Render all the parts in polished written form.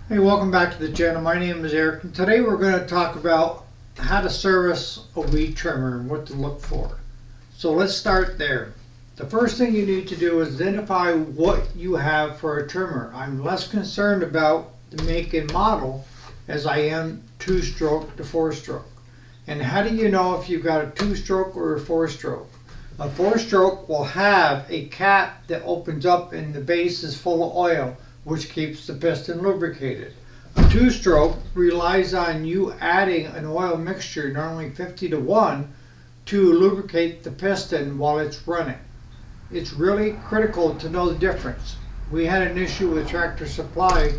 Hey, welcome back to the channel. My name is Eric, and today we're going to talk about how to service a weed trimmer and what to look for. So let's start there. The first thing you need to do is identify what you have for a trimmer. I'm less concerned about the make and model as I am two-stroke to four-stroke. And how do you know if you've got a two-stroke or a four-stroke? A four-stroke will have a cap that opens up and the base is full of oil, which keeps the piston lubricated. A two-stroke relies on you adding an oil mixture, normally 50-1, to lubricate the piston while it's running. It's really critical to know the difference. We had an issue with Tractor Supply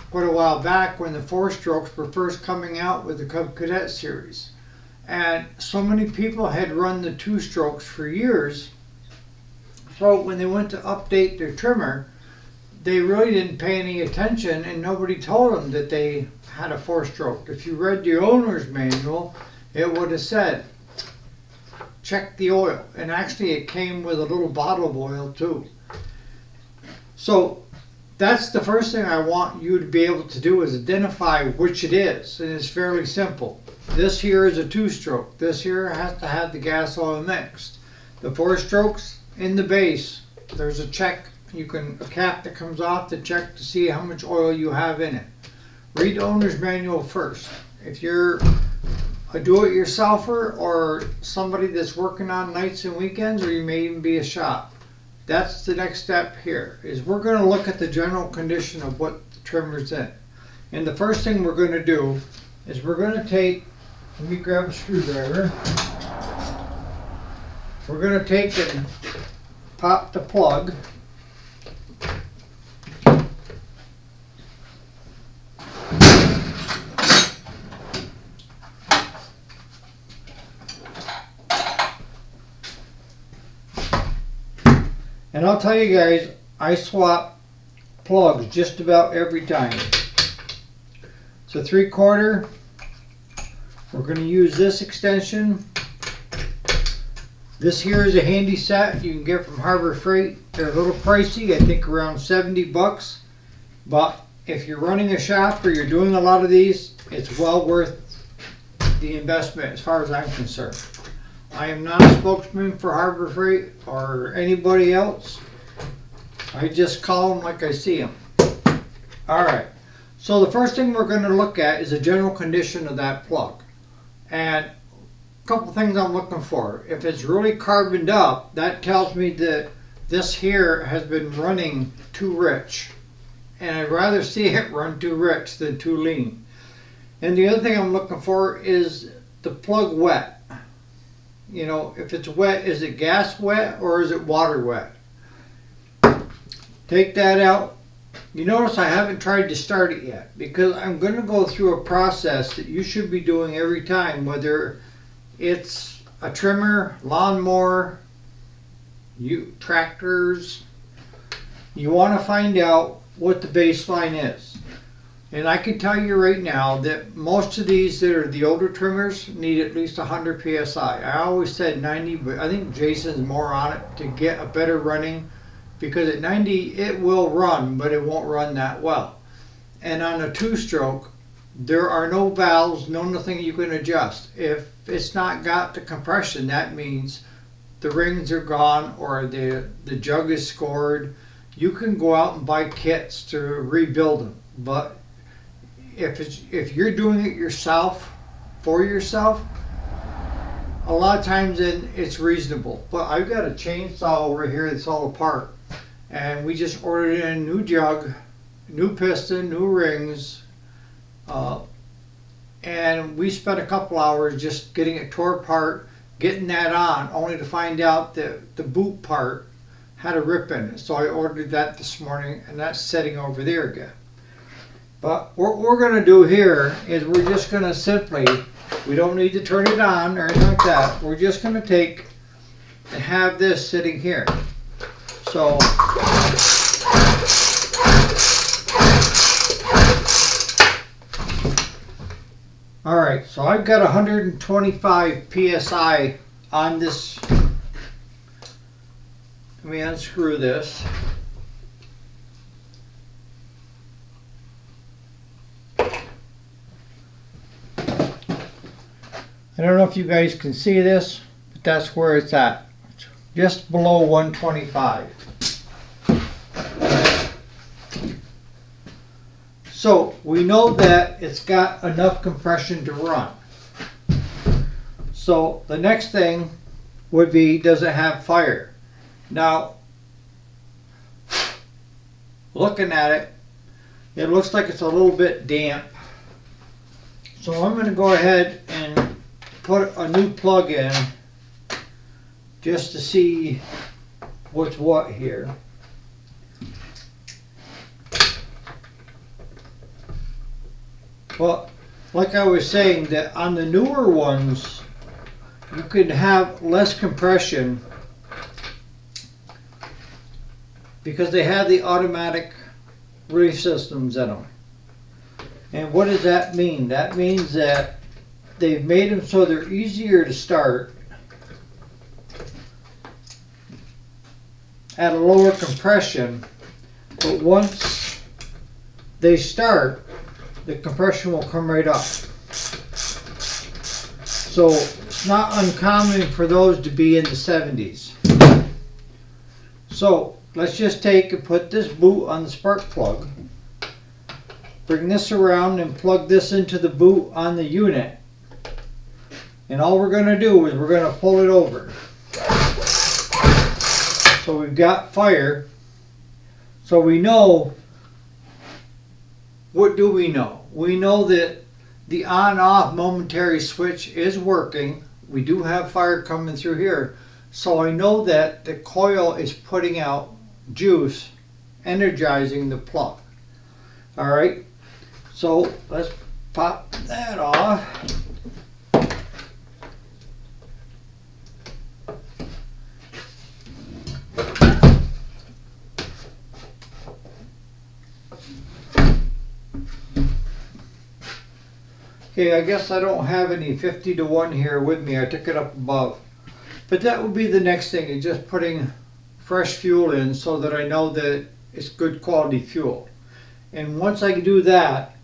quite a while back when the four-strokes were first coming out with the Cub Cadet series. And so many people had run the two-strokes for years, so when they went to update their trimmer, they really didn't pay any attention and nobody told them that they had a four-stroke. If you read the owner's manual, it would have said, check the oil. And actually it came with a little bottle of oil too. So that's the first thing I want you to be able to do, is identify which it is. And it's fairly simple. This here is a two-stroke. This here has to have the gas oil mixed. The four-strokes in the base, there's a check. A cap that comes off to check to see how much oil you have in it. Read the owner's manual first. If you're a do-it-yourselfer or somebody that's working on nights and weekends, or you may even be a shop, that's the next step here, is we're going to look at the general condition of what the trimmer's in. And the first thing we're going to do is we're going to take, let me grab a screwdriver. We're going to take and pop the plug. And I'll tell you guys, I swap plugs just about every time. It's a 3/4. We're going to use this extension. This here is a handy set you can get from Harbor Freight. They're a little pricey, I think around $70. But if you're running a shop or you're doing a lot of these, it's well worth the investment as far as I'm concerned. I am not a spokesman for Harbor Freight or anybody else. I just call them like I see them. Alright, so the first thing we're going to look at is the general condition of that plug. And a couple things I'm looking for. If it's really carboned up, that tells me that this here has been running too rich. And I'd rather see it run too rich than too lean. And the other thing I'm looking for is the plug wet. You know, if it's wet, is it gas wet or is it water wet? Take that out. You notice I haven't tried to start it yet, because I'm going to go through a process that you should be doing every time, whether it's a trimmer, lawnmower, tractors. You want to find out what the baseline is. And I can tell you right now that most of these that are the older trimmers need at least 100 PSI. I always said 90, but I think Jason's more on it to get a better running, because at 90 it will run, but it won't run that well. And on a two-stroke, there are no valves, nothing you can adjust. If it's not got the compression, that means the rings are gone or the jug is scored. You can go out and buy kits to rebuild them, but if you're doing it yourself, for yourself, a lot of times then it's reasonable. But I've got a chainsaw over here that's all apart, and we just ordered in a new jug, new piston, new rings, and we spent a couple hours just getting it tore apart, getting that on, only to find out that the boot part had a rip in it. So I ordered that this morning, and that's sitting over there again. But what we're going to do here is we're just going to simply, we don't need to turn it on or anything like that. We're just going to take and have this sitting here. So, alright, so I've got 125 PSI on this. Let me unscrew this. I don't know if you guys can see this, but that's where it's at. Just below 125. So we know that it's got enough compression to run. So the next thing would be, does it have fire? Now, looking at it, it looks like it's a little bit damp. So I'm going to go ahead and put a new plug in just to see what's what here. Well, like I was saying, that on the newer ones, you can have less compression because they have the automatic relief systems in them. And what does that mean? That means that they've made them so they're easier to start at a lower compression, but once they start, the compression will come right up. So it's not uncommon for those to be in the 70s. So let's just take and put this boot on the spark plug, bring this around and plug this into the boot on the unit, and all we're going to do is we're going to pull it over. So we've got fire. So we know, what do we know? We know that the on-off momentary switch is working. We do have fire coming through here. So I know that the coil is putting out juice, energizing the plug. Alright, so let's pop that off. Okay, I guess I don't have any 50 to 1 here with me. I took it up above. But that would be the next thing, is just putting fresh fuel in so that I know that it's good quality fuel. And once I do that,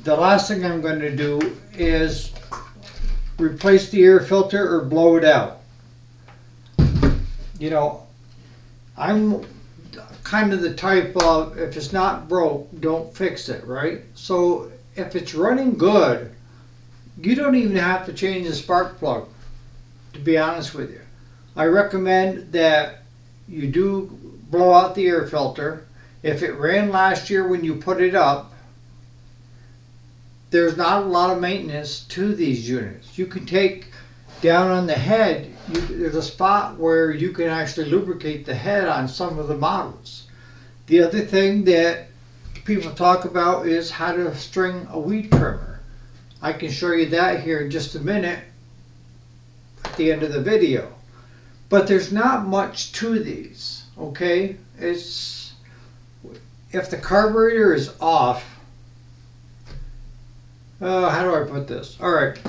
the last thing I'm going to do is replace the air filter or blow it out. You know, I'm kind of the type of, if it's not broke, don't fix it, right? So if it's running good, you don't even have to change the spark plug, to be honest with you. I recommend that you do blow out the air filter. If it ran last year when you put it up, there's not a lot of maintenance to these units. You can take down on the head, there's a spot where you can actually lubricate the head on some of the models. The other thing that people talk about is how to string a weed trimmer. I can show you that here in just a minute at the end of the video. But there's not much to these, okay? It's, if the carburetor is off, how do I put this? Alright,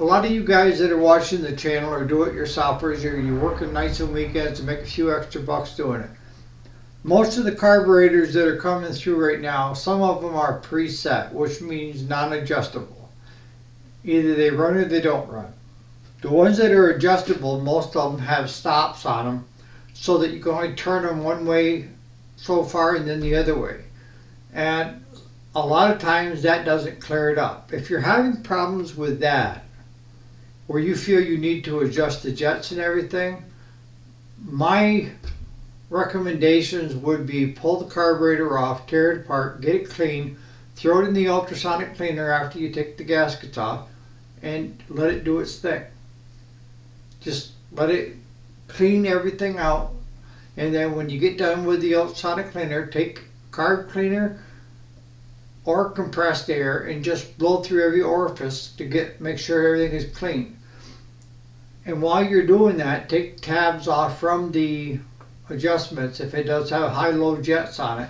a lot of you guys that are watching the channel are do-it-yourselfers, you're working nights and weekends to make a few extra bucks doing it. Most of the carburetors that are coming through right now, some of them are preset, which means non-adjustable. Either they run or they don't run. The ones that are adjustable, most of them have stops on them so that you can only turn them one way so far and then the other way. And a lot of times that doesn't clear it up. If you're having problems with that, where you feel you need to adjust the jets and everything, my recommendations would be pull the carburetor off, tear it apart, get it clean, throw it in the ultrasonic cleaner after you take the gaskets off, and let it do its thing. Just let it clean everything out, and then when you get done with the ultrasonic cleaner, take carb cleaner or compressed air and just blow through every orifice to make sure everything is clean. And while you're doing that, take tabs off from the adjustments if it does have high-low jets on it,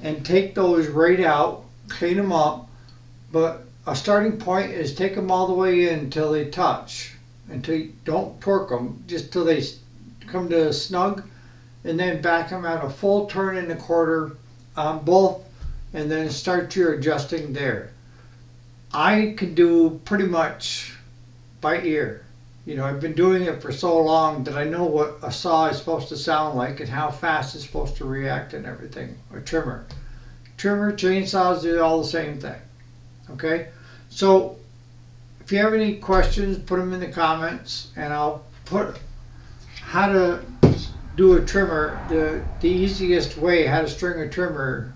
and take those right out, clean them up. But a starting point is take them all the way in until they touch, until you don't torque them, just till they come to a snug, and then back them at a full turn and a quarter on both, and then start your adjusting there. I can do pretty much by ear. You know, I've been doing it for so long that I know what a saw is supposed to sound like and how fast it's supposed to react and everything. A trimmer. Chainsaws do all the same thing. Okay? So, if you have any questions, put them in the comments and I'll put how to do a trimmer, the easiest way how to string a trimmer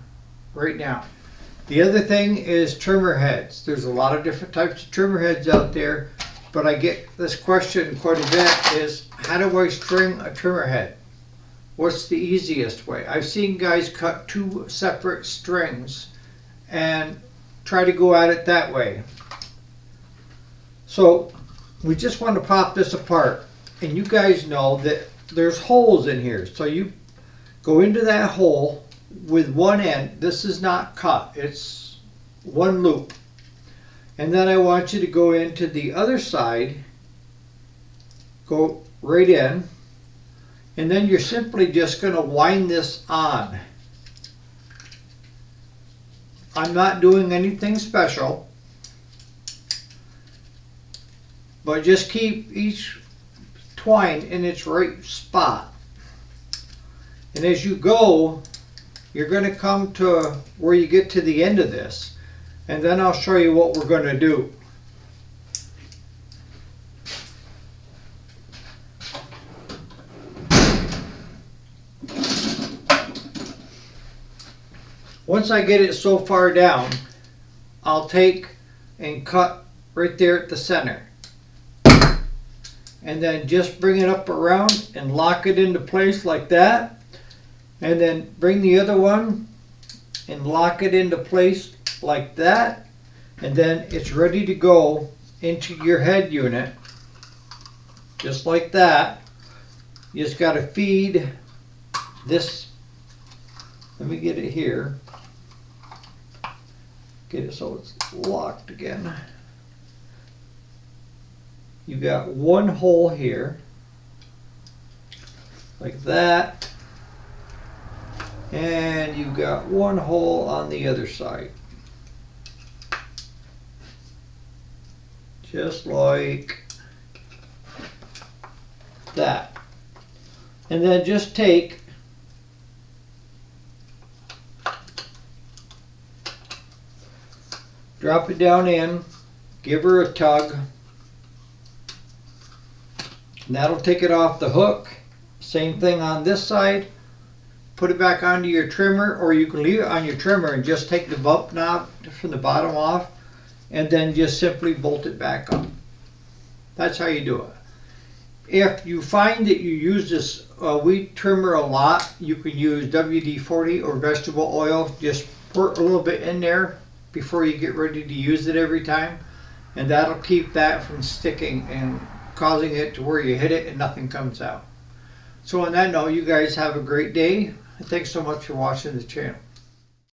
right now. The other thing is trimmer heads. There's a lot of different types of trimmer heads out there, but I get this question quite a bit is, how do I string a trimmer head? What's the easiest way? I've seen guys cut two separate strings and try to go at it that way. So we just want to pop this apart, and you guys know that there's holes in here. So you go into that hole with one end. This is not cut, it's one loop. And then I want you to go into the other side, go right in, and then you're simply just going to wind this on. I'm not doing anything special, but just keep each twine in its right spot. And as you go, you're going to come to where you get to the end of this, and then I'll show you what we're going to do. Once I get it so far down, I'll take and cut right there at the center. And then just bring it up around and lock it into place like that. And then bring the other one and lock it into place like that. And then it's ready to go into your head unit. Just like that. You just got to feed this. Let me get it here. Get it so it's locked again. You got one hole here, like that, and you got one hole on the other side, just like that. And then just take drop it down in, give her a tug, and that'll take it off the hook. Same thing on this side. Put it back onto your trimmer, or you can leave it on your trimmer and just take the bump knob from the bottom off and then just simply bolt it back up. That's how you do it. If you find that you use this weed trimmer a lot, you can use WD-40 or vegetable oil. Just pour a little bit in there before you get ready to use it every time, and that'll keep that from sticking and causing it to where you hit it and nothing comes out. So on that note, you guys have a great day. Thanks so much for watching the channel.